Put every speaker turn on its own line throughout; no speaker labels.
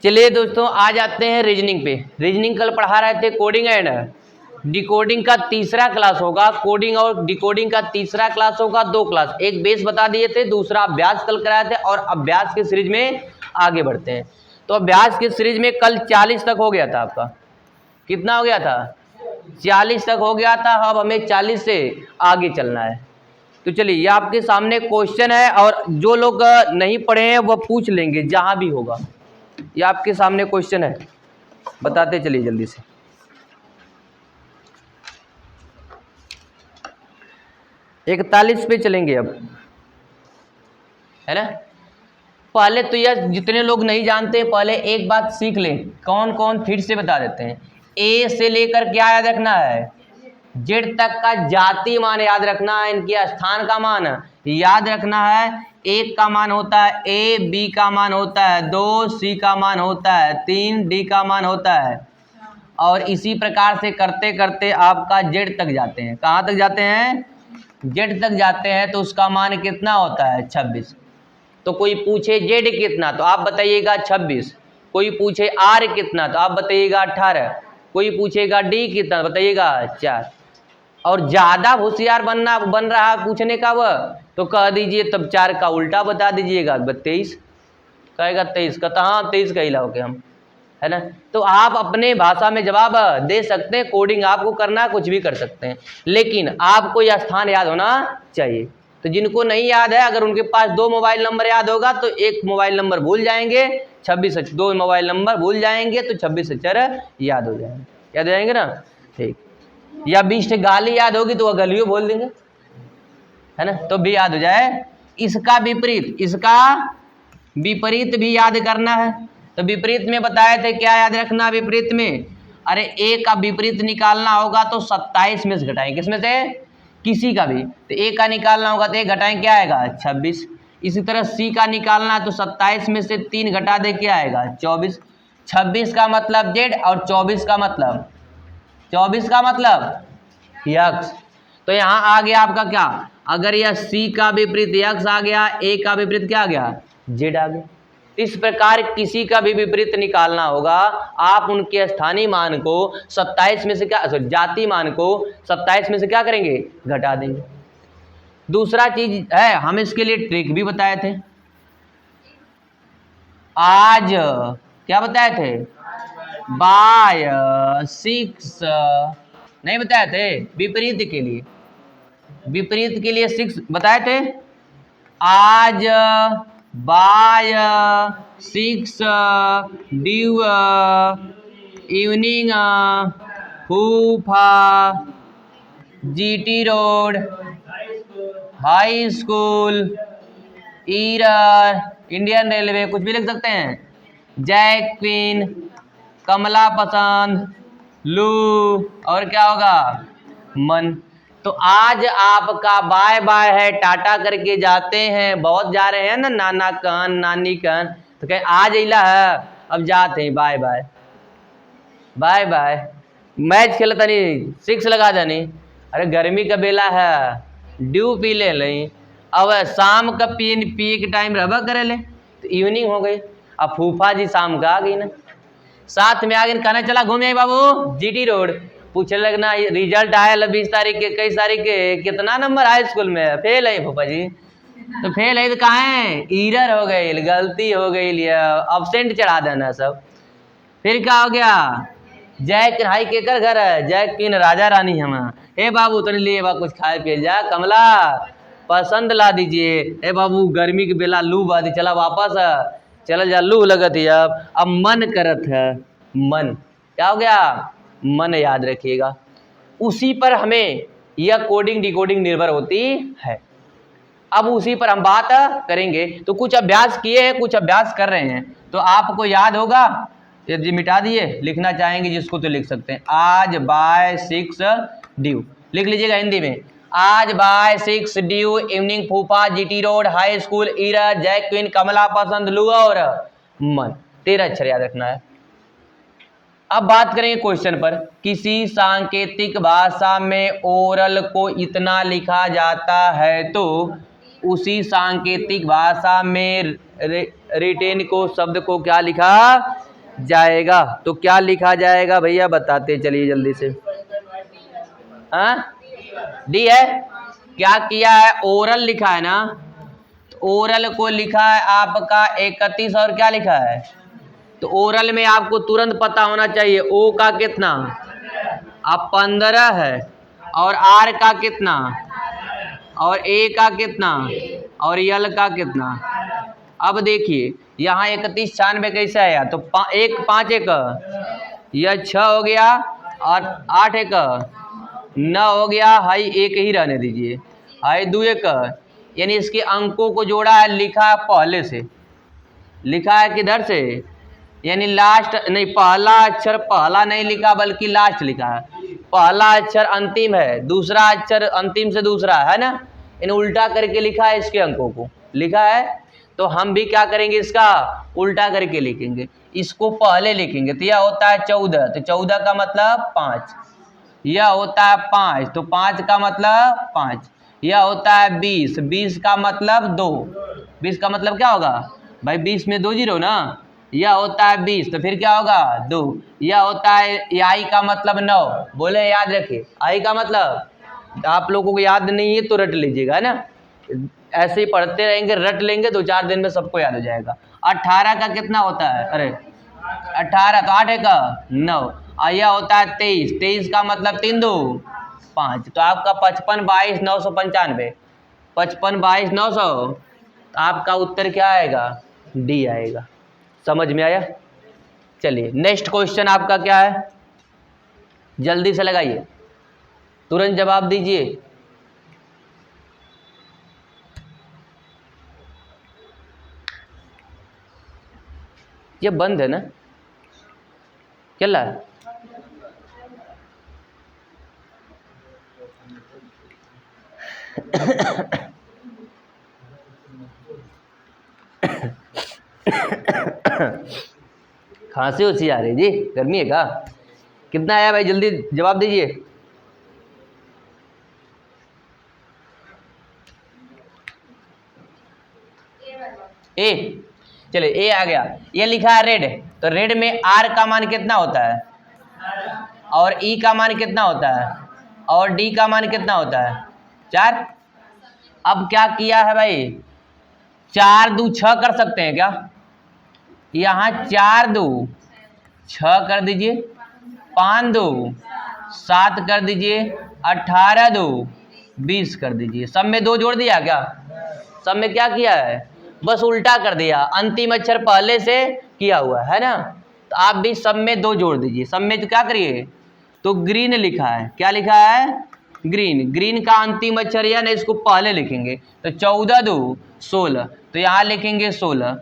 चलिए दोस्तों, आ जाते हैं रीजनिंग पे। रीजनिंग कल पढ़ा रहे थे कोडिंग एंड डिकोडिंग का तीसरा क्लास होगा। कोडिंग और डिकोडिंग का तीसरा क्लास होगा, 2 क्लास, एक बेस बता दिए थे, दूसरा अभ्यास कल कराए थे और अभ्यास की सीरीज में आगे बढ़ते हैं। तो अभ्यास की सीरीज में कल 40 तक हो गया था आपका। कितना हो गया था? 40 तक हो गया था। अब हमें 40 से आगे चलना है। तो चलिए, ये आपके सामने क्वेश्चन है और जो लोग नहीं पढ़े हैं वह पूछ लेंगे जहां भी होगा। ये आपके सामने क्वेश्चन है, बताते चलिए जल्दी से। 41 पे चलेंगे अब, है ना। पहले तो यह जितने लोग नहीं जानते पहले एक बात सीख लें। कौन कौन फिर से बता देते हैं। ए से लेकर क्या याद रखना है? जेड तक का जाति मान याद रखना है, इनके स्थान का मान याद रखना है। 1 का मान होता है ए, बी का मान होता है 2, सी का मान होता है 3, डी का मान होता है, और इसी प्रकार से करते करते आपका जेड तक जाते हैं। कहाँ तक जाते हैं? जेड तक जाते हैं। तो उसका मान कितना होता है? 26। तो कोई पूछे जेड कितना तो आप बताइएगा 26। कोई पूछे आर कितना तो आप बताइएगा 18। कोई पूछेगा डी कितना बताइएगा 4। और ज्यादा होशियार बन रहा पूछने का वह तो कह दीजिए तब 4 का उल्टा बता दीजिएगा 23। कहेगा 23 का, तो हाँ 23 का ही लाओगे हम, है ना। तो आप अपने भाषा में जवाब दे सकते हैं। कोडिंग आपको करना, कुछ भी कर सकते हैं, लेकिन आपको यह स्थान याद होना चाहिए। तो जिनको नहीं याद है, अगर उनके पास 2 मोबाइल नंबर याद होगा तो 1 मोबाइल नंबर भूल जाएंगे, 2 मोबाइल नंबर भूल जाएंगे तो 26 अक्षर याद हो जाएंगे। याद हो जाएंगे ना, ठीक। या 20 गाली याद होगी तो वह गलियों बोल देंगे, है ना, तो भी याद हो जाए। इसका विपरीत भी याद करना है। तो विपरीत में बताए थे क्या याद रखना विपरीत में? अरे ए का विपरीत निकालना होगा तो 27 में से घटाएं, किसमें से? किसी का भी। तो ए का निकालना होगा तो ए घटाएं क्या आएगा? 26। इसी तरह सी का निकालना है तो 27 में से 3 घटा दे क्या आएगा? 24। 26 का मतलब जेड और 24 का मतलब यक्स। तो यहाँ आ गया आपका क्या? अगर यह सी का विपरीत यक्स आ गया, ए का विपरीत क्या आ गया? जेड आ गया। इस प्रकार किसी का भी विपरीत निकालना होगा, आप उनके स्थानीय मान को 27 में से क्या, जाति मान को 27 में से क्या करेंगे? घटा देंगे। दूसरा चीज है, हम इसके लिए ट्रिक भी बताए थे। आज क्या बताए थे? बाय 6 नहीं बताए थे। विपरीत के लिए 6 बताए थे। आज बाय 6 ड्यू इवनिंग फूफा GT road high school error Indian railway, कुछ भी लिख सकते हैं। जैक क्वीन कमला पसंद लू और क्या होगा? मन। तो आज आपका बाय बाय है, टाटा करके जाते हैं। बहुत जा रहे हैं ना, नाना कहन नानी कहन, तो कहे आज इला है, अब जाते हैं, bye bye bye bye. Match खेलता नहीं, 6 लगा जानी। अरे गर्मी का बेला है, ड्यू पी ले। अब शाम का पिए के टाइम रहा करे ले तो इवनिंग हो गई। अब फूफा जी शाम का आ गई ना, साथ में आ गए, कहना चला घूमे आई बाबू जीटी रोड। पूछने लगना रिजल्ट आया 20 तारीख के, 21 तारीख के, कितना नंबर हाई स्कूल में? फेल है फूफा जी। तो फेल है तो कहाँ है? ईरर हो गई, गलती हो गई, अब्सेंट चढ़ा देना सब। फिर क्या हो गया? जैक हाई केकर घर है? जैक किन राजा रानी हम। हे बाबू तो लिए बा कुछ खाए पिए जा, कमला पसंद ला दीजिए। हे बाबू गर्मी के बेला लू बादी, चला वापस चल जा, लू लगत है। अब मन करत है, मन क्या हो गया? मन याद रखिएगा। उसी पर हमें यह कोडिंग डिकोडिंग निर्भर होती है। अब उसी पर हम बात करेंगे। तो कुछ अभ्यास किए हैं, कुछ अभ्यास कर रहे हैं, तो आपको याद होगा। यदि मिटा दिए, लिखना चाहेंगे जिसको तो लिख सकते हैं। आज बाय 6 ड्यू लिख लीजिएगा हिंदी में। आज बाय 6 ड्यू इवनिंग फूफा जीटी रोड हाई स्कूल ईरर जैक क्वीन कमला पसंद लू और मन। 13 अक्षर याद रखना है। अब बात करेंगे क्वेश्चन पर। किसी सांकेतिक भाषा में ओरल को इतना लिखा जाता है तो उसी सांकेतिक भाषा में रिटेन को शब्द को क्या लिखा जाएगा। तो क्या लिखा जाएगा भैया, बताते चलिए जल्दी से। हाँ, डी है। क्या किया है, ओरल लिखा है ना, तो ओरल को लिखा है आपका 31 और क्या लिखा है, तो ओरल में आपको तुरंत पता होना चाहिए ओ का कितना, अब 15 है, और आर का कितना, और ए का कितना, और यल का कितना। अब देखिए यहाँ 31 96 कैसे आया, तो 5 1 यह 6 हो गया, और 8 1 9 हो गया, हाई एक ही रहने दीजिए, हाई 2 1, यानी इसके अंकों को जोड़ा है, लिखा है पहले से, लिखा है किधर से, यानी लास्ट नहीं, पहला अक्षर पहला नहीं लिखा बल्कि लास्ट लिखा है, पहला अक्षर अंतिम है, दूसरा अक्षर अंतिम से दूसरा है ना, इन उल्टा करके लिखा है, इसके अंकों को लिखा है। तो हम भी क्या करेंगे, इसका उल्टा करके लिखेंगे, इसको पहले लिखेंगे, तो यह होता है 14, तो 14 का मतलब 5, यह होता है 5, तो 5 का मतलब 5, यह होता है 20, 20 का मतलब 2, 20 का मतलब क्या होगा भाई, 20 में 2 जीरो ना, यह होता है 20, तो फिर क्या होगा 2, यह होता है आई का मतलब 9, बोले याद रखिए आई का मतलब, आप लोगों को याद नहीं है तो रट लीजिएगा, है ना, ऐसे ही पढ़ते रहेंगे, रट लेंगे, 2 4 दिन में सबको याद हो जाएगा। 18 का कितना होता है, अरे 18, तो 8 1 9, और यह होता है 23, 23 का मतलब 3 2 5, तो आपका 55 22 995, 55 22 900, तो आपका उत्तर क्या आएगा, डी आएगा। समझ में आया। चलिए नेक्स्ट क्वेश्चन आपका क्या है, जल्दी से लगाइए, तुरंत जवाब दीजिए। ये बंद है ना, चल रहा है, खांसी उसी आ रही जी, गर्मी है क्या, कितना आया भाई, जल्दी जवाब दीजिए। ए, चलिए ए आ गया, ये लिखा है रेड, तो रेड में आर का मान कितना होता है, और ई का मान कितना होता है, और डी का मान कितना होता है, 4। अब क्या किया है भाई, 4 2 6 कर सकते हैं क्या, यहाँ 4 2 6 कर दीजिए, 5 2 7 कर दीजिए, 18 2 20 कर दीजिए, सब में 2 जोड़ दिया क्या, सब में क्या किया है, बस उल्टा कर दिया, अंतिम अक्षर पहले से किया हुआ है ना, तो आप भी सब में 2 जोड़ दीजिए, सब में तो क्या करिए, तो ग्रीन लिखा है, क्या लिखा है, ग्रीन, ग्रीन का अंतिम अक्षर या ना, इसको पहले लिखेंगे, तो 14 2 16, तो यहाँ लिखेंगे 16,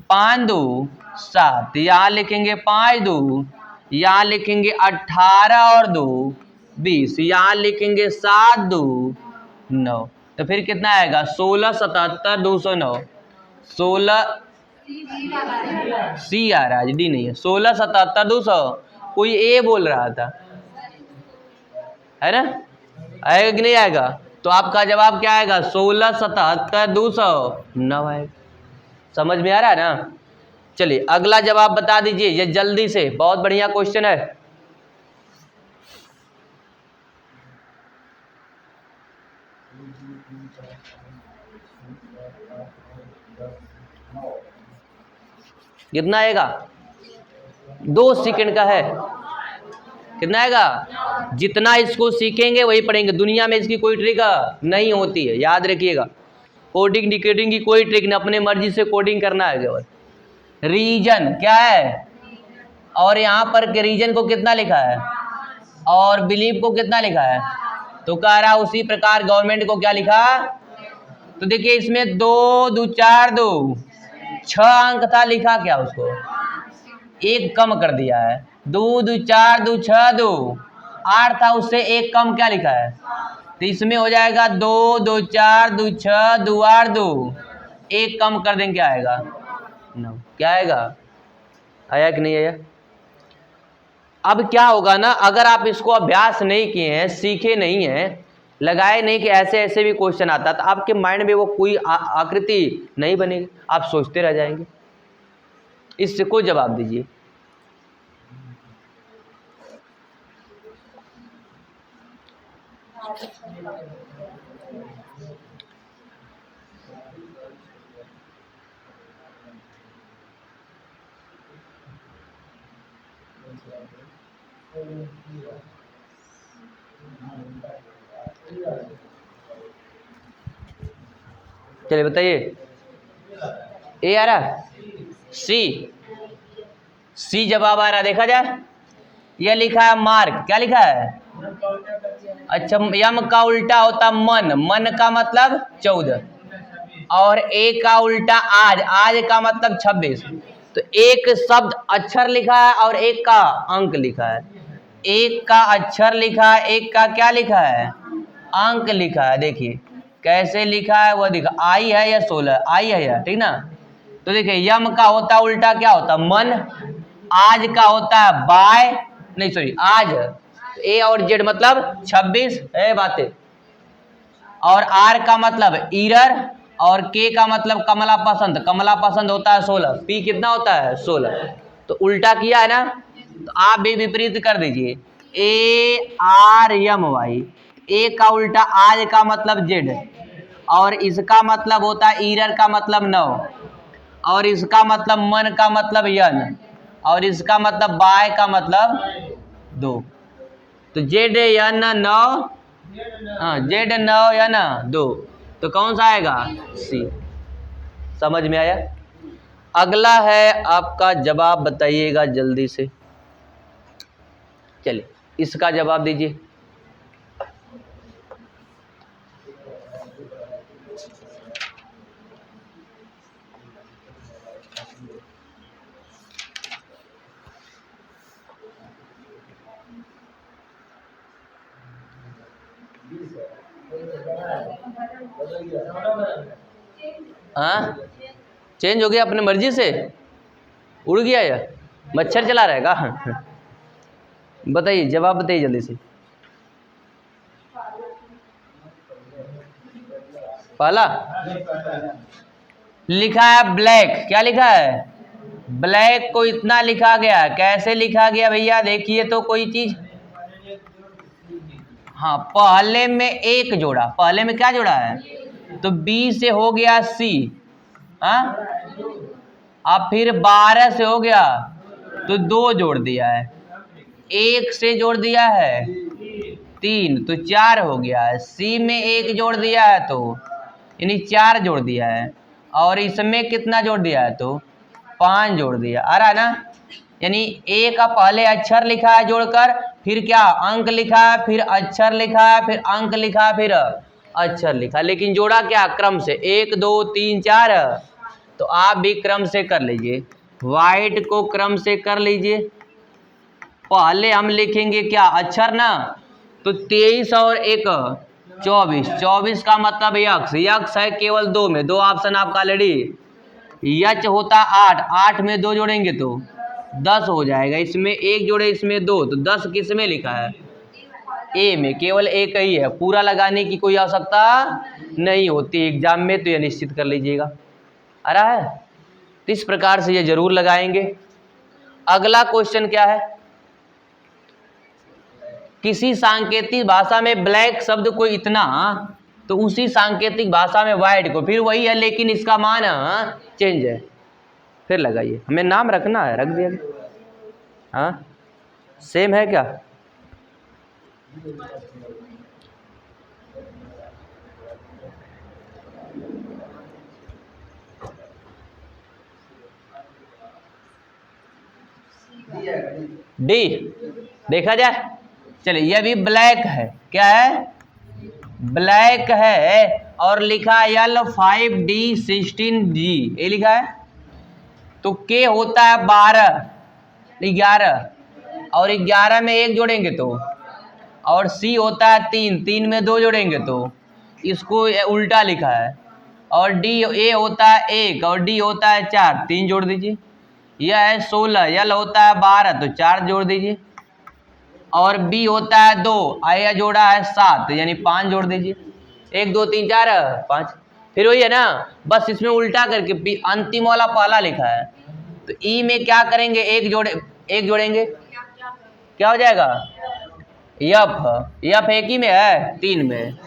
5 2 7, यहाँ लिखेंगे 5 2, यहाँ लिखेंगे 18 और 2 20, यहाँ लिखेंगे 7 2 9, तो फिर कितना आएगा, 16 77 209, 16 सी आ रहा है, डी नहीं है, 16 77 200, कोई ए बोल रहा था, है ना, आएगा कि नहीं आएगा, तो आपका जवाब क्या आएगा, 16 77 209 आएगा। समझ में आ रहा है ना। चलिए अगला जवाब बता दीजिए, ये जल्दी से, बहुत बढ़िया क्वेश्चन है। कितना आएगा, 2 सेकंड का है, कितना आएगा, जितना इसको सीखेंगे वही पढ़ेंगे, दुनिया में इसकी कोई ट्रिक नहीं होती है, याद रखिएगा, कोडिंग डिकोडिंग की कोई ट्रिक नहीं, अपने मर्जी से कोडिंग करना है केवल। रीजन क्या है, और यहाँ पर के रीजन को कितना लिखा है, और बिलीव को कितना लिखा है, तो कह रहा उसी प्रकार गवर्नमेंट को क्या लिखा, तो देखिए इसमें 2 2 4 2 6 अंक था, लिखा क्या उसको, एक कम कर दिया है, 2 2 4 2 6 2 8 था, उससे एक कम क्या लिखा है, तो इसमें हो जाएगा 2 2 4 2 6 2 8 2, एक कम कर देंगे क्या आएगा, 9, क्या आएगा, आया कि नहीं आया। अब क्या होगा ना, अगर आप इसको अभ्यास नहीं किए हैं, सीखे नहीं हैं, लगाए नहीं कि ऐसे ऐसे भी क्वेश्चन आता, तो आपके माइंड में वो कोई आकृति नहीं बनेगी, आप सोचते रह जाएंगे। इससे कोई जवाब दीजिए, चलिए बताइए, ए आ रहा, सी, सी जवाब आ रहा, देखा जाए। यह लिखा है मार्क, क्या लिखा है? अच्छा, यम का उल्टा होता मन, मन का मतलब 14, और ए का उल्टा आज, आज का मतलब 26। तो एक शब्द अक्षर लिखा है और एक का अंक लिखा है। एक का अक्षर लिखा है, एक का क्या लिखा है? अंक लिखा है। देखिए कैसे लिखा है वह दिखा, आई है या 16, आई है या, ठीक ना। तो देखिए यम का होता उल्टा क्या होता? मन। आज का होता है बाय, नहीं सॉरी आज, ए और जेड मतलब 26 है बातें। और आर का मतलब ईरर, और के का मतलब कमला पसंद, कमला पसंद होता है 16, पी कितना होता है? 16। तो उल्टा किया है ना, तो आप भी विपरीत कर दीजिए, ए आर एम वाई। ए का उल्टा आज का मतलब जेड, और इसका मतलब होता है ईरर का मतलब 9, और इसका मतलब मन का मतलब यन, और इसका मतलब बाय का मतलब 2। तो जेड यन 9, हाँ जेड 9 या ना 2, तो कौन सा आएगा? सी। समझ में आया? अगला है आपका जवाब, बताइएगा जल्दी से। चलिए इसका जवाब दीजिए। हाँ चेंज हो गया अपने मर्जी से, उड़ गया या मच्छर चला रहेगा? बताइए जवाब, बताइए जल्दी से। पहला लिखा है ब्लैक, क्या लिखा है? ब्लैक को इतना लिखा गया, कैसे लिखा गया भैया? देखिए तो कोई चीज, हाँ पहले में एक जोड़ा, पहले में क्या जोड़ा है? तो बी से हो गया सी, हाँ, अब फिर 12 से हो गया तो 2 जोड़ दिया है, 1 से जोड़ दिया है 3 तो 4 हो गया है, सी में 1 जोड़ दिया है तो यानी 4 जोड़ दिया है, और इसमें कितना जोड़ दिया है? तो 5 जोड़ दिया। आ रहा है ना? यानी ए का पहले अक्षर लिखा है जोड़कर, फिर क्या अंक लिखा है, फिर अक्षर लिखा है, फिर अंक लिखा है, फिर अक्षर लिखा, लेकिन जोड़ा क्या? क्रम से 1 2 3 4। तो आप भी क्रम से कर लीजिए, वाइट को क्रम से कर लीजिए। पहले हम लिखेंगे क्या? अक्षर ना, तो 23 और 1 24, 24 का मतलब यक्स, यक्स है केवल 2 में, 2 ऑप्शन आपका ऑलरेडी। यच होता 8, 8 में 2 जोड़ेंगे तो 10 हो जाएगा, इसमें 1 जोड़े इसमें 2, तो 10 किस में लिखा है? ए में, केवल एक ही है, पूरा लगाने की कोई आवश्यकता नहीं होती एग्जाम में, तो यह निश्चित कर लीजिएगा। आ रहा है? तो इस प्रकार से ये जरूर लगाएंगे। अगला क्वेश्चन क्या है? किसी सांकेतिक भाषा में ब्लैक शब्द को इतना, तो उसी सांकेतिक भाषा में वाइट को, फिर वही है लेकिन इसका मान चेंज है। फिर लगाइए, हमें नाम रखना है, रख दिया। हाँ सेम है क्या? डी देखा जाए। चलिए यह भी ब्लैक है, क्या है? ब्लैक है, और लिखा L5D16G, ये लिखा है। तो के होता है 12 11, और 11 में 1 जोड़ेंगे तो, और सी होता है 3, 3 में 2 जोड़ेंगे तो, इसको उल्टा लिखा है। और डी, ए होता है 1 और डी होता है 4, 3 जोड़ दीजिए। यह है 16, यल होता है 12 तो 4 जोड़ दीजिए, और बी होता है 2, आया जोड़ा है 7 यानी 5 जोड़ दीजिए। 1 2 3 4 5, फिर वही है ना, बस इसमें उल्टा करके अंतिम वाला पहला लिखा है। तो ई में क्या करेंगे? एक जोड़ेंगे, क्या हो जाएगा? यफ, यफ एक ही में है, 3 में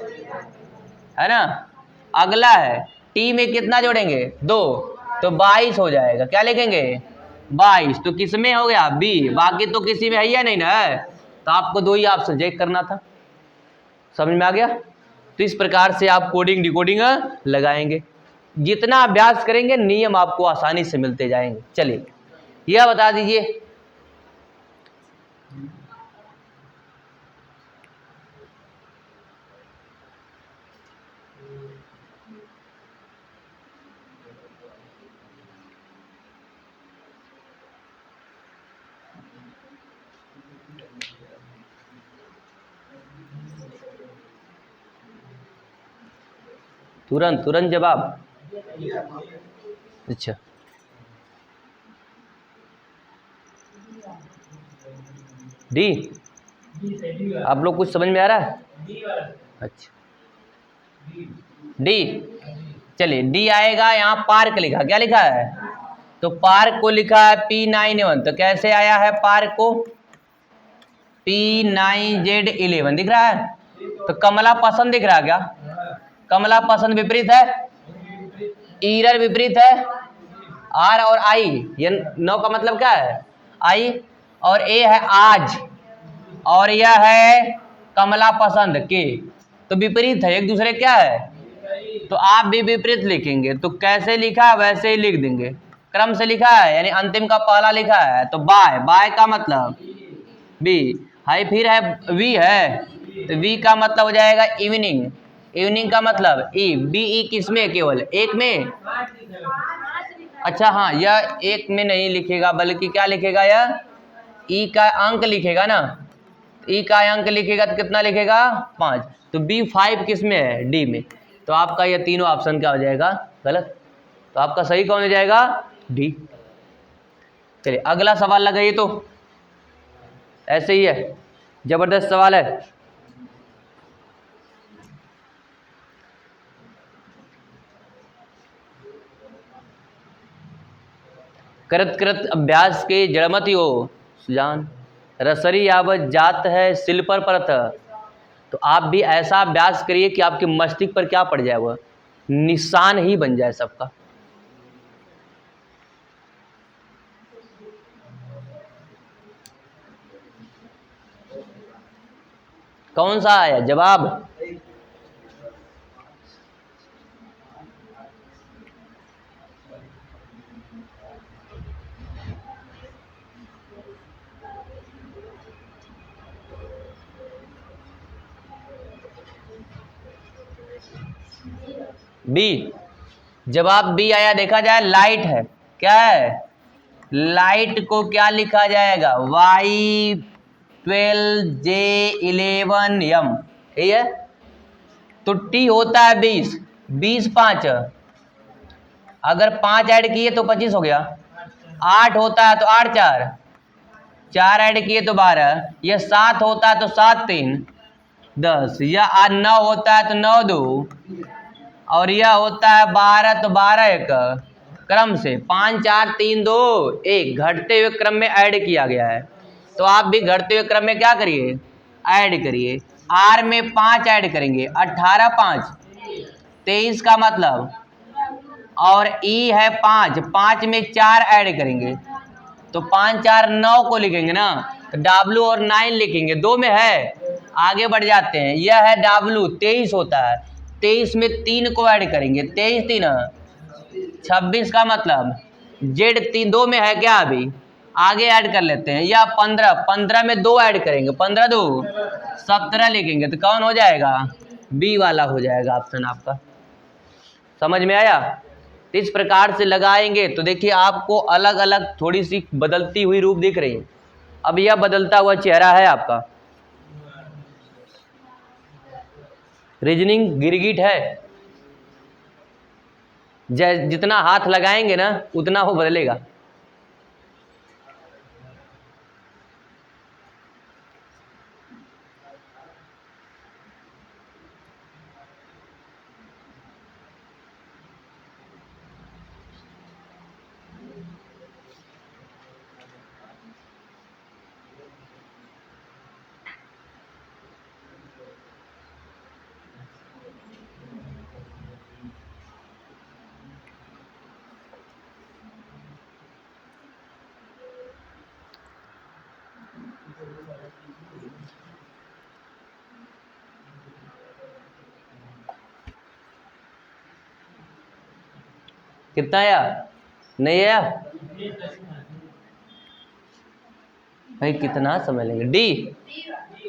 है ना। अगला है टी में कितना जोड़ेंगे? 2, तो 22 हो जाएगा। क्या लिखेंगे? 22। तो किस में हो गया? बी। बाकी तो किसी में है या नहीं ना है, तो आपको 2 ही ऑप्शन चेक करना था। समझ में आ गया? तो इस प्रकार से आप कोडिंग डिकोडिंग लगाएंगे। जितना अभ्यास करेंगे नियम आपको आसानी से मिलते जाएंगे। चलिए यह बता दीजिए, तुरंत तुरंत जवाब। अच्छा, डी। आप लोग कुछ समझ में आ रहा है? अच्छा, डी। चलिए डी आएगा। यहाँ पार्क लिखा, क्या लिखा है? तो पार्क को लिखा है P9A1। तो कैसे आया है पार्क को? P9Z11 दिख रहा है। तो कमला पसंद दिख रहा है क्या? कमला पसंद विपरीत है, ईरर विपरीत है, आर और आई। ये 9 का मतलब क्या है? आई। और ए है आज, और यह है कमला पसंद के। तो विपरीत है एक दूसरे, क्या है? तो आप भी विपरीत लिखेंगे। तो कैसे लिखा है वैसे ही लिख देंगे, क्रम से लिखा है, यानी अंतिम का पहला लिखा है। तो बाय, बाय का मतलब बी है, फिर है वी है, तो वी का मतलब हो जाएगा इवनिंग। इवनिंग का मतलब ई। बी ई किस में? केवल एक में। अच्छा हाँ, यह एक में नहीं लिखेगा, बल्कि क्या लिखेगा? यह ई का अंक लिखेगा ना। ई का अंक लिखेगा तो कितना लिखेगा? 5। तो B5 किस में है? डी में। तो आपका यह तीनों ऑप्शन क्या हो जाएगा? गलत। तो आपका सही कौन हो जाएगा? डी। चलिए अगला सवाल लगाइए। तो ऐसे ही है, जबरदस्त सवाल है। करत करत अभ्यास के जड़मति हो सुजान, रसरी यावत जात है सिल पर परत। तो आप भी ऐसा अभ्यास करिए कि आपके मस्तिष्क पर क्या पड़ जाए? वह निशान ही बन जाए सबका। कौन सा आया जवाब? बी। जवाब बी आया। देखा जाए, लाइट है। क्या है? लाइट को क्या लिखा जाएगा? Y12J11M, यही है। तो टी होता है 20। 20 5, अगर 5 ऐड किए तो 25 हो गया। 8 होता है तो 8 4, 4 ऐड किए तो 12। यह 7 होता है तो 7 3 10। यह 9 होता है तो 9 2, और यह होता है 12 तो 12 1। क्रम से 5 4 3 2 1 घटते हुए क्रम में ऐड किया गया है। तो आप भी घटते हुए क्रम में क्या करिए? ऐड करिए। आर में 5 ऐड करेंगे, 18 5 23 का मतलब, और ई है 5, 5 में 4 ऐड करेंगे, तो 5 4 9 को लिखेंगे ना। तो W और 9 लिखेंगे, 2 में है। आगे बढ़ जाते हैं। यह है W, 23 होता है। 23 में 3 को ऐड करेंगे, 23 3 26 का मतलब, जेड 3 2 में है क्या? अभी आगे ऐड कर लेते हैं। या 15, 15 में 2 ऐड करेंगे, 15 2 17 लिखेंगे। तो कौन हो जाएगा? बी वाला हो जाएगा ऑप्शन आपका। समझ में आया? इस प्रकार से लगाएंगे तो देखिए आपको अलग अलग थोड़ी सी बदलती हुई रूप दिख रही है। अब यह बदलता हुआ चेहरा है आपका। रीजनिंग गिरगिट है, जितना हाथ लगाएंगे ना उतना वो बदलेगा। कितना आया? नहीं आया भाई, कितना समय लेंगे?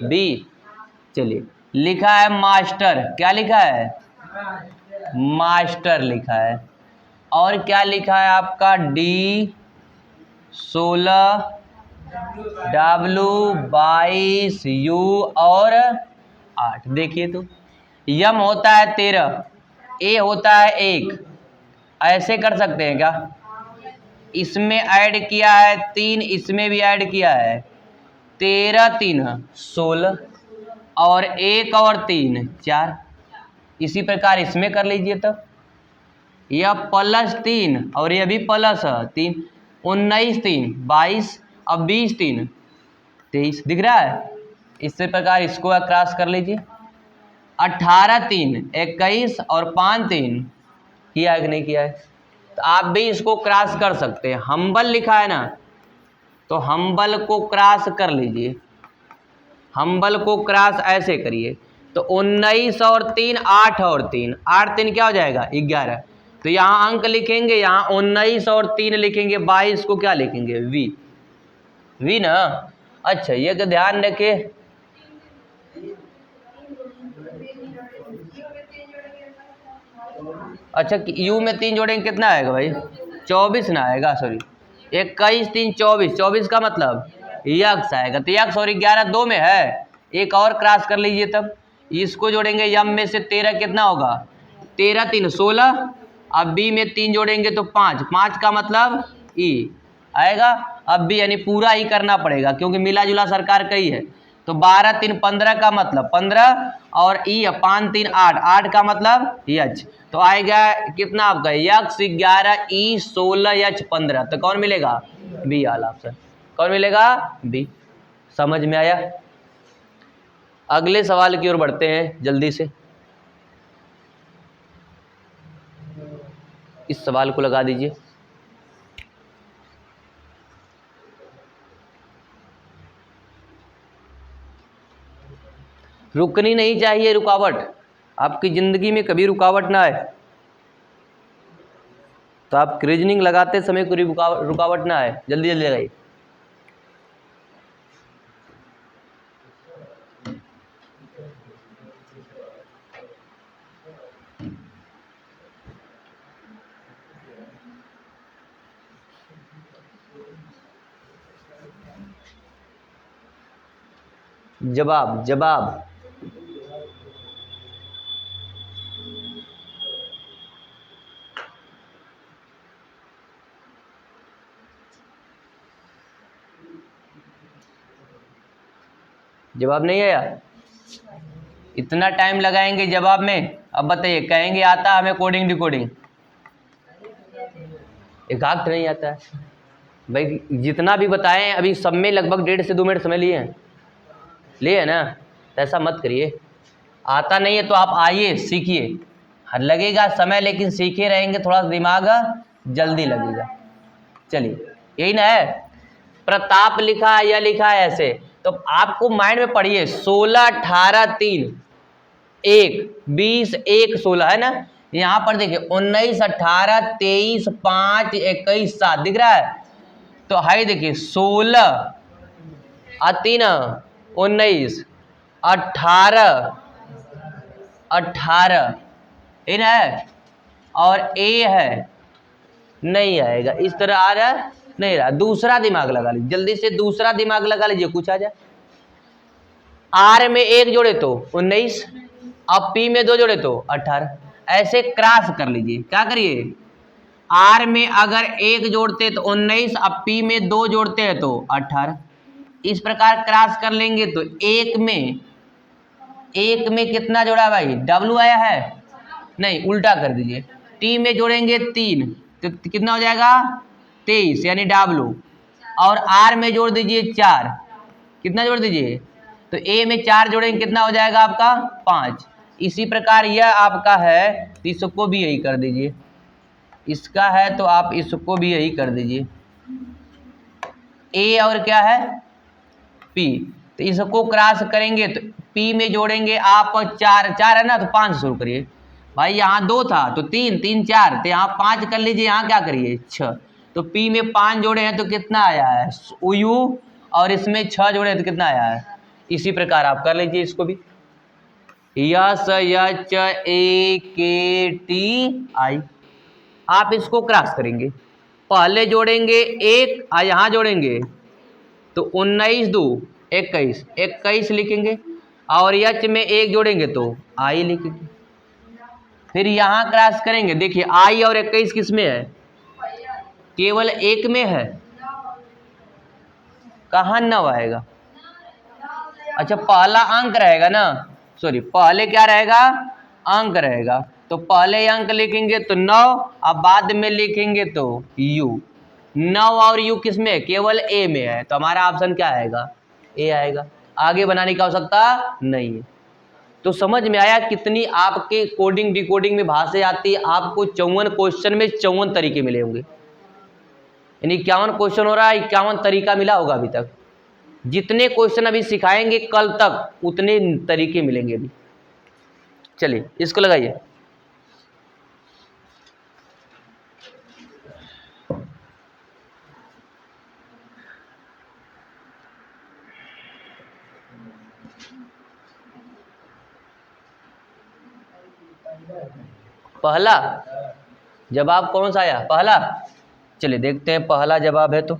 डी। चलिए, लिखा है मास्टर। क्या लिखा है? मास्टर लिखा है। और क्या लिखा है आपका? डी 16, डब्लू 22, यू और 8। देखिए तो यम होता है 13, ए होता है 1। ऐसे कर सकते हैं क्या? इसमें ऐड किया है 3, इसमें भी ऐड किया है 13 3 16 और 1 और 3 4। इसी प्रकार इसमें कर लीजिए। तो यह +3 और यह भी +3, 19 3 22, अब 20 3 23। दिख रहा है? इसी प्रकार इसको क्रॉस कर लीजिए। 18 3 21 और 5 3। किया है कि नहीं किया है? तो आप भी इसको क्रॉस कर सकते हैं। हम्बल लिखा है ना, तो हम्बल को क्रॉस कर लीजिए। हम्बल को क्रॉस ऐसे करिए तो 19 और 3 8 और 3 8 3 क्या हो जाएगा? 11। तो यहाँ अंक लिखेंगे, यहाँ 19 और 3 लिखेंगे, 22 को क्या लिखेंगे? वी ना। अच्छा, ये तो ध्यान रखे। अच्छा, यू में 3 जोड़ेंगे कितना आएगा भाई? 24 ना आएगा, सॉरी 21 3 24। 24 का मतलब यक्स आएगा। तो यक्स और 11 2 में है। एक और क्रॉस कर लीजिए। तब इसको जोड़ेंगे, यम में से 13 कितना होगा? 13 3 16। अब बी में 3 जोड़ेंगे तो 5, 5 का मतलब ई आएगा। अब भी यानी पूरा ही करना पड़ेगा क्योंकि मिला जुला सरकार का ही है। तो 12 3 15 का मतलब 15 और ई 5 3 8, 8 का मतलब यच। तो आएगा कितना आपका? यक्स 11 ई 16 यच 15। तो कौन मिलेगा? बी वाला ऑप्शन। कौन मिलेगा? बी। समझ में आया? अगले सवाल की ओर बढ़ते हैं जल्दी से। इस सवाल को लगा दीजिए। रुकनी नहीं चाहिए रुकावट। आपकी ज़िंदगी में कभी रुकावट ना आए। तो आप रीजनिंग लगाते समय कोई रुकावट ना आए। जल्दी जल्दी लगाइए। जवाब जवाब जवाब नहीं आया? इतना टाइम लगाएंगे जवाब में। अब बताइए, कहेंगे आता हमें कोडिंग डिकोडिंग? एकाग्र नहीं आता है भाई। जितना भी बताएं अभी सब में लगभग 1.5 से 2 मिनट समय लिए ना। तो ऐसा मत करिए। आता नहीं है तो आप आइए, सीखिए। लगेगा समय लेकिन सीखे रहेंगे, थोड़ा दिमाग जल्दी लगेगा। चलिए, यही ना है। प्रताप लिखा है या लिखा है ऐसे, तो आपको माइंड में पढ़िए। 16 18 3 1 20 1 16 है ना। यहाँ पर देखिए 19 18 23 5 21 7 दिख रहा है। तो हाई देखिए 16 3 19 18 18 इन है और ए है, नहीं आएगा। इस तरह आ रहा है, नहीं रहा। दूसरा दिमाग लगा लीजिए, जल्दी से दूसरा दिमाग लगा लीजिए, कुछ आ जाए। आर में 1 जोड़े तो 19, अब पी में 2 जोड़े तो 18। ऐसे क्रॉस कर लीजिए। क्या करिए? आर में अगर 1 जोड़ते तो 19, अब पी में 2 जोड़ते हैं तो 18। इस प्रकार क्रॉस कर लेंगे तो एक में कितना जोड़ा भाई? डब्लू आया है, नहीं उल्टा कर दीजिए। टी में जोड़ेंगे 3 तो कितना हो जाएगा? 23 यानी डब्लू। और आर में जोड़ दीजिए 4, कितना जोड़ दीजिए? तो ए में 4 जोड़ेंगे कितना हो जाएगा आपका? 5। इसी प्रकार यह आपका है तो इसको भी यही कर दीजिए। इसका है तो आप इसको भी यही कर दीजिए। ए और क्या है? पी। तो इसको क्रॉस करेंगे तो पी में जोड़ेंगे आप 4 4 है ना, तो 5 शुरू करिए। भाई यहाँ 2 था तो 3 3 4, तो यहाँ 5 कर लीजिए, यहाँ क्या करिए 6, तो P में 5 जोड़े हैं तो कितना आया है U, और इसमें 6 जोड़े हैं तो कितना आया है। इसी प्रकार आप कर लीजिए इसको भी, यस एच ए के टी आई। आप इसको क्रॉस करेंगे, पहले जोड़ेंगे 1 और यहाँ जोड़ेंगे तो 19 2 21 21 लिखेंगे, और एच में 1 जोड़ेंगे तो आई लिखेंगे। फिर यहाँ क्रॉस करेंगे, देखिए आई और 21 किस में है, केवल 1 में है, कहाँ 9 आएगा। अच्छा पहला अंक रहेगा ना, सॉरी पहले क्या रहेगा, अंक रहेगा, तो पहले अंक लिखेंगे तो 9, अब बाद में लिखेंगे तो u। 9 और u किस में है, केवल a में है, तो हमारा ऑप्शन क्या आएगा, a आएगा। आगे बनाने की आवश्यकता नहीं है। तो समझ में आया कितनी आपके कोडिंग डिकोडिंग में भाषा आती है। आपको 54 क्वेश्चन में 54 तरीके मिले होंगे, यानी 51 क्वेश्चन हो रहा है, 51 तरीका मिला होगा अभी तक। जितने क्वेश्चन अभी सिखाएंगे कल तक उतने तरीके मिलेंगे अभी। चलिए इसको लगाइए, पहला जवाब कौन सा आया, पहला। चलिए देखते हैं पहला जवाब है तो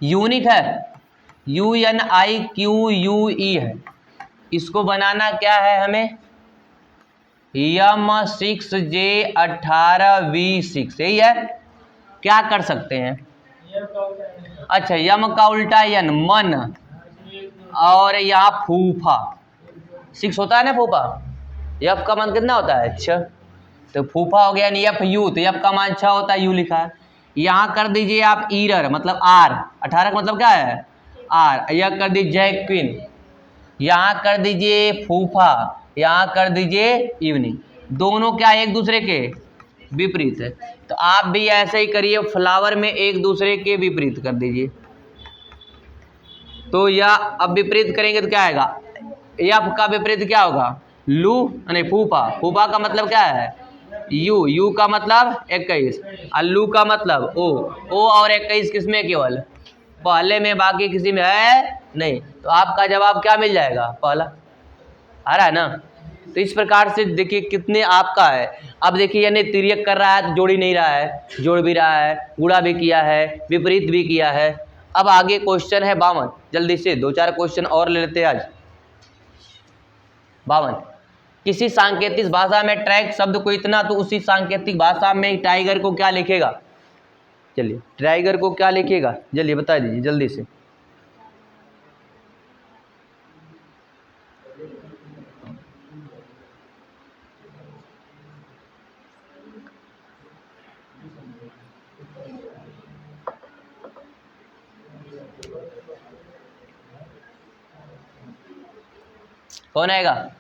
यूनिक है, UNIQUE है। इसको बनाना क्या है हमें, M6J18V6 यही है। क्या कर सकते हैं, अच्छा यम का उल्टा यन मन, और यहाँ फूफा 6 होता है ना, फूफा यफ का मान कितना होता है 6, तो फूफा हो गया यफ यू, तो यफ का मान 6 होता है, यू लिखा है। यहाँ कर दीजिए आप ईरर मतलब आर, 18 का मतलब क्या है आर, यह कर दीजिए जैक्विन, यहाँ कर दीजिए फूफा, यहाँ कर दीजिए इवनिंग। दोनों क्या एक दूसरे के विपरीत है, तो आप भी ऐसे ही करिए, फ्लावर में एक दूसरे के विपरीत कर दीजिए। तो यह अब विपरीत करेंगे तो क्या आएगा, यफ का विपरीत क्या होगा लू, नहीं फूफा, फूफा का मतलब क्या है यू, यू का मतलब 21, अल्लू का मतलब ओ, ओ और 21 किसमें केवल पहले में, बाकी किसी में है नहीं। तो आपका जवाब क्या मिल जाएगा, पहला आ रहा है ना। तो इस प्रकार से देखिए कितने आपका है। अब देखिए यानी तिर्यक कर रहा है तो जोड़ ही नहीं रहा है, जोड़ भी रहा है, गुणा भी किया है, विपरीत भी किया है। अब आगे क्वेश्चन है 52, जल्दी से 2-4 क्वेश्चन और ले लेते हैं आज। 52, किसी सांकेतिक भाषा में ट्रैक शब्द को इतना, तो उसी सांकेतिक भाषा में टाइगर को क्या लिखेगा। चलिए टाइगर को क्या लिखेगा, जल्दी बता दीजिए जल्दी से। कौन आएगा,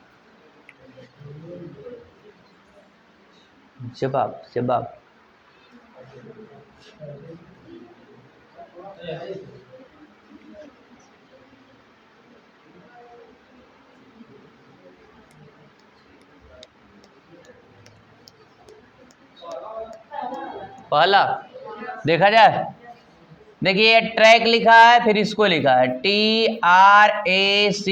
जवाब जवाब पहला देखा जाए, देखिए ये ट्रैक लिखा है, फिर इसको लिखा है TRACE,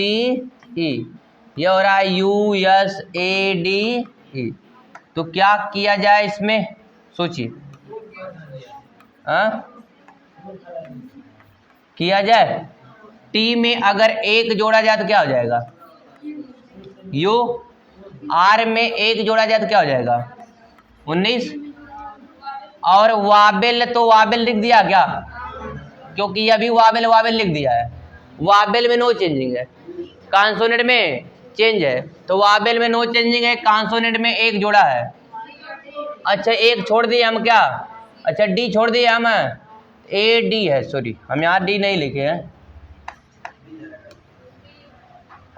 ये हो रहा है USADE। तो क्या किया जाए इसमें, सोचिए किया जाए। टी में अगर 1 जोड़ा जाए तो क्या हो जाएगा यू, आर में 1 जोड़ा जाए तो क्या हो जाएगा 19, और वाबेल तो वाबेल लिख दिया क्या, क्योंकि अभी वाबेल वाबेल लिख दिया है, वाबेल में नो चेंजिंग है, कॉन्सोनेंट में चेंज है, तो वाबेल में नो चेंजिंग है, कॉन्सोनेंट में 1 जोड़ा है। अच्छा 1 छोड़ दिए हम क्या, अच्छा डी छोड़ दिए हम, AD है, सॉरी हम यहाँ डी नहीं लिखे हैं,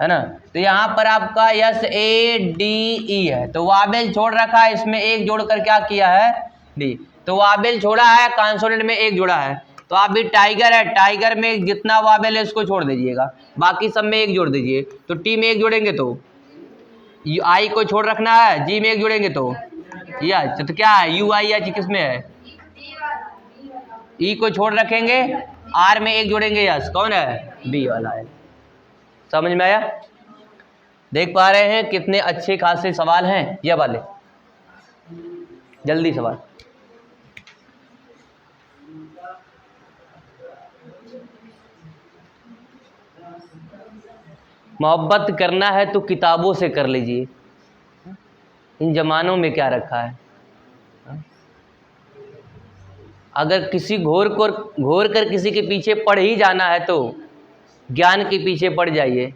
है ना। तो यहाँ पर आपका SADE है, तो वाबेल छोड़ रखा है, इसमें 1 जोड़कर क्या किया है डी, तो वाबेल छोड़ा है, कॉन्सोनेंट में 1 जोड़ा है, तो आप भी टाइगर है, टाइगर में जितना वावेल है उसको छोड़ दीजिएगा, बाकी सब में एक जोड़ दीजिए। तो टी में एक जोड़ेंगे तो आई को छोड़ रखना है, जी में एक जोड़ेंगे तो यच, तो क्या है यू आई एच किस में है, ई को छोड़ रखेंगे, आर में एक जोड़ेंगे यस, कौन है बी वाला है। समझ में आया? देख पा रहे हैं कितने अच्छे खासे सवाल हैं ये वाले। जल्दी सवाल। मोहब्बत करना है तो किताबों से कर लीजिए, इन जमानों में क्या रखा है। अगर किसी घोर कर किसी के पीछे पड़ ही जाना है तो ज्ञान के पीछे पड़ जाइए,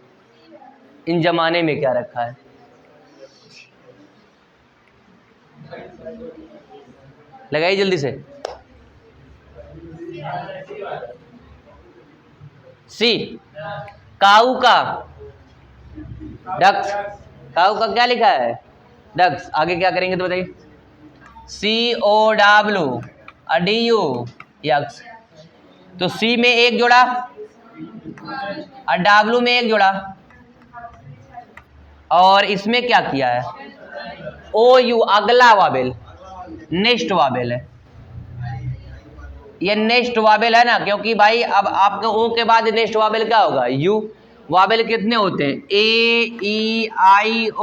इन जमाने में क्या रखा है। लगाइए जल्दी से। सी काऊ का डक्स, काऊ का क्या लिखा है डक्स, आगे क्या करेंगे तो बताइए। COW अडियो यक्स, तो सी में एक जोड़ा और डब्लू में एक जोड़ा, और इसमें क्या किया है OU अगला वावेल, नेक्स्ट वावेल है, ये नेक्स्ट वावेल है ना, क्योंकि भाई अब आपका ओ के बाद नेक्स्ट वावेल क्या होगा यू। वावेल कितने होते हैं AEIO,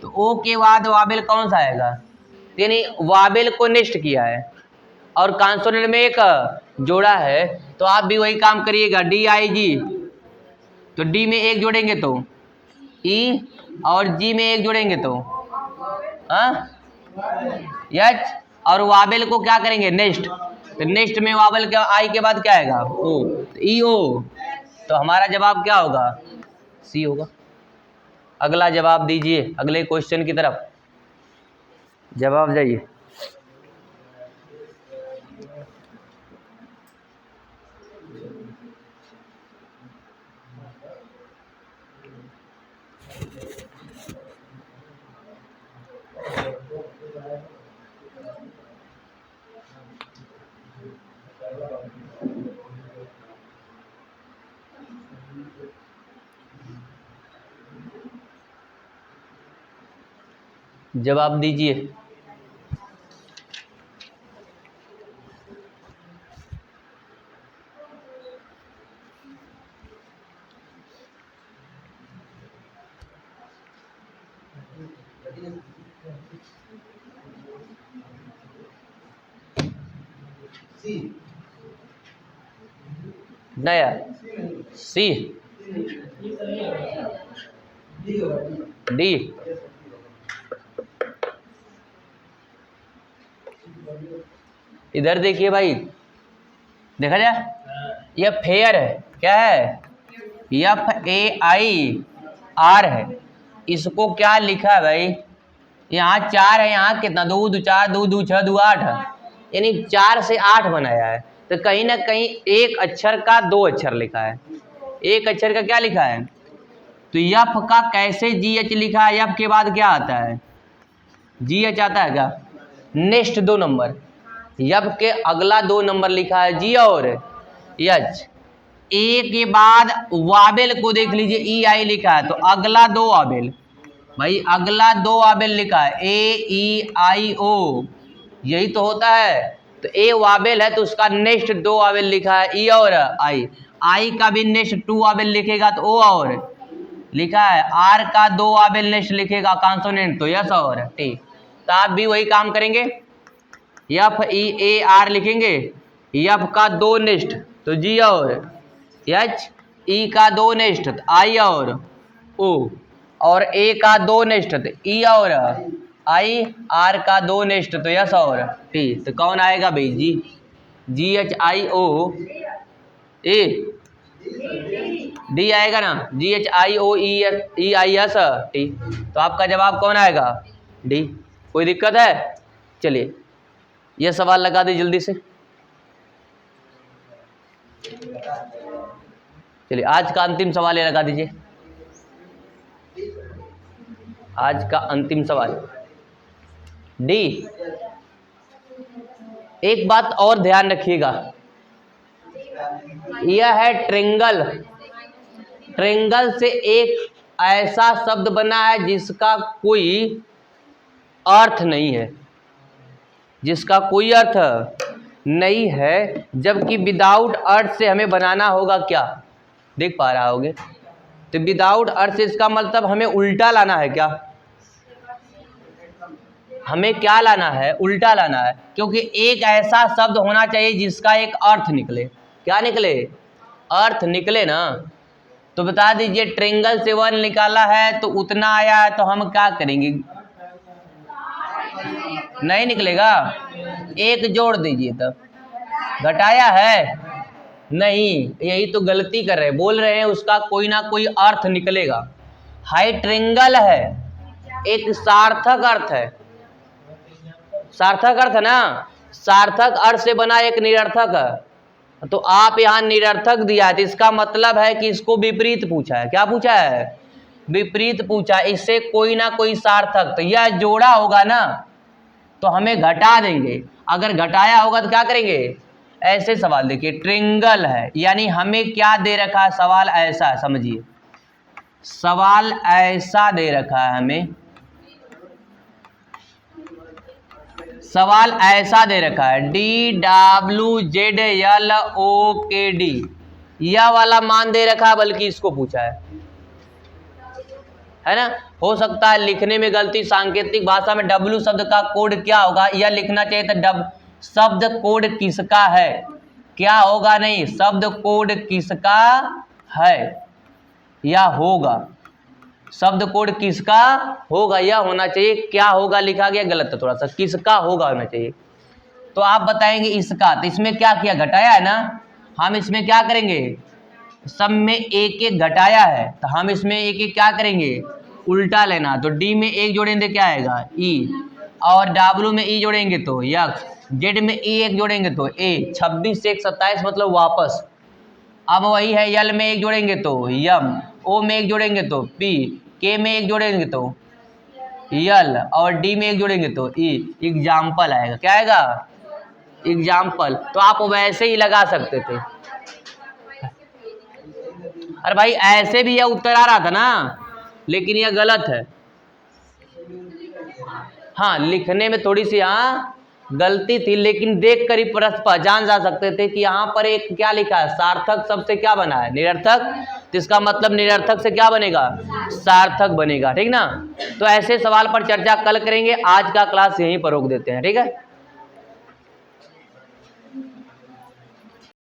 तो ओ के बाद वावेल कौन सा आएगा, यानी वावेल को नेक्स्ट किया है और कॉन्सोनेंट में एक जोड़ा है, तो आप भी वही काम करिएगा DIG, तो डी में एक जोड़ेंगे तो ई, और जी में एक जोड़ेंगे तो यच, और वावेल को क्या करेंगे नेक्स्ट, तो नेक्स्ट में वावेल के आई के बाद क्या आएगा ओ, EO, तो हमारा जवाब क्या होगा सी होगा। अगला जवाब दीजिए, अगले क्वेश्चन की तरफ जवाब जाइए। जवाब दीजिए। नया सी डी, इधर देखिए भाई, देखा जाए यह फेयर है, क्या है FAIR है, इसको क्या लिखा है भाई, यहाँ 4 है, यहाँ कितना 2 2 4 2 2 6 2 8, यानी 4 से 8 बनाया है, तो कहीं ना कहीं एक अक्षर का 2 अक्षर लिखा है, एक अक्षर का क्या लिखा है, तो यफ का कैसे GH लिखा है, यफ के बाद क्या आता है GH आता है क्या, नेक्स्ट 2 नंबर, यफ के अगला 2 नंबर लिखा है जी और यच, ए के बाद वावेल को देख लीजिए EI लिखा है, तो अगला 2 वावेल भाई, अगला 2 वावेल लिखा है AEIO, यही तो होता है, तो ए वावेल है तो उसका नेक्स्ट 2 वावेल लिखा है ई और आई का भी नेक्स्ट 2 वावेल लिखेगा तो ओ और लिखा है, आर का 2 वावेल नेक्स्ट लिखेगा कॉन्सोनेंट तो यस और टी, तो आप भी वही काम करेंगे, FEAR लिखेंगे, यफ का 2 नेक्स्ट तो जी और एच, ई का 2 नेक्स्ट तो आई और ओ, और ए का 2 नेक्स्ट तो ई और आई, आर का 2 नेक्स्ट तो यस और टी, तो कौन आएगा भाई GHIO ए, डी आएगा ना, GHIOEIS टी, तो आपका जवाब कौन आएगा डी। कोई दिक्कत है? चलिए यह सवाल लगा दीजिए जल्दी से। चलिए आज का अंतिम सवाल ये लगा दीजिए, आज का अंतिम सवाल डी। एक बात और ध्यान रखिएगा, यह है ट्रिंगल। ट्रिंगल से एक ऐसा शब्द बना है जिसका कोई अर्थ नहीं है, जिसका कोई अर्थ नहीं है, जबकि विदाउट अर्थ से हमें बनाना होगा क्या, देख पा रहा होगे। तो विदाउट अर्थ से इसका मतलब हमें उल्टा लाना है क्या, हमें क्या लाना है, उल्टा लाना है, क्योंकि एक ऐसा शब्द होना चाहिए जिसका एक अर्थ निकले। क्या निकले, अर्थ निकले ना। तो बता दीजिए ट्रिंगल से 1 निकाला है तो उतना आया है, तो हम क्या करेंगे, नहीं निकलेगा, 1 जोड़ दीजिए। तब घटाया है नहीं, यही तो गलती कर रहे हैं, बोल रहे हैं उसका कोई ना कोई अर्थ निकलेगा। हाई ट्रिंगल है, एक सार्थक अर्थ है, सार्थक अर्थ है ना, सार्थक अर्थ से बना एक निरर्थक है। तो आप यहाँ निरर्थक दिया है, तो इसका मतलब है कि इसको विपरीत पूछा है। क्या पूछा है, विपरीत पूछा, इससे कोई ना कोई सार्थक, तो यह जोड़ा होगा ना तो हमें घटा देंगे, अगर घटाया होगा तो क्या करेंगे, ऐसे सवाल देखिए ट्रिंगल है, यानी हमें क्या दे रखा है, सवाल ऐसा है, समझिए सवाल ऐसा दे रखा है हमें, सवाल ऐसा दे रखा है DWZLOKD, यह वाला मान दे रखा है, बल्कि इसको पूछा है ना। हो सकता है लिखने में गलती, सांकेतिक भाषा में W शब्द का कोड क्या होगा, यह लिखना चाहिए था शब्द कोड किसका है, क्या होगा नहीं, शब्द कोड किसका है या होगा, शब्द कोड किसका होगा यह होना चाहिए, क्या होगा लिखा गया गलत है थोड़ा सा, किसका होगा होना चाहिए। तो आप बताएंगे इसका, तो इसमें क्या किया, घटाया है ना, हम इसमें क्या करेंगे, सब में एक एक घटाया है, तो हम इसमें एक एक क्या करेंगे, उल्टा लेना। तो डी में 1 जोड़ेंगे क्या आएगा, ई, और डब्ल्यू में ई जोड़ेंगे तो यक्स, जेड में ई 1 जोड़ेंगे तो ए, 26 से 1 27 मतलब वापस। अब वही है, यल में 1 जोड़ेंगे तो यम, ओ में 1 जोड़ेंगे तो पी, के में 1 जोड़ेंगे तो यल, और डी में 1 जोड़ेंगे तो ई, एग्जाम्पल आएगा। क्या आएगा, एग्जाम्पल। तो आप वैसे ही लगा सकते थे, अरे भाई ऐसे भी यह उत्तर आ रहा था ना, लेकिन यह गलत है। हाँ लिखने में थोड़ी सी यहाँ गलती थी, लेकिन देख कर ही प्रश्न पहचान जा सकते थे कि यहाँ पर एक क्या लिखा है, सार्थक शब्द से क्या बना है, निरर्थक, तो इसका मतलब निरर्थक से क्या बनेगा, सार्थक बनेगा। ठीक ना। तो ऐसे सवाल पर चर्चा कल करेंगे, आज का क्लास यहीं पर रोक देते हैं। ठीक है।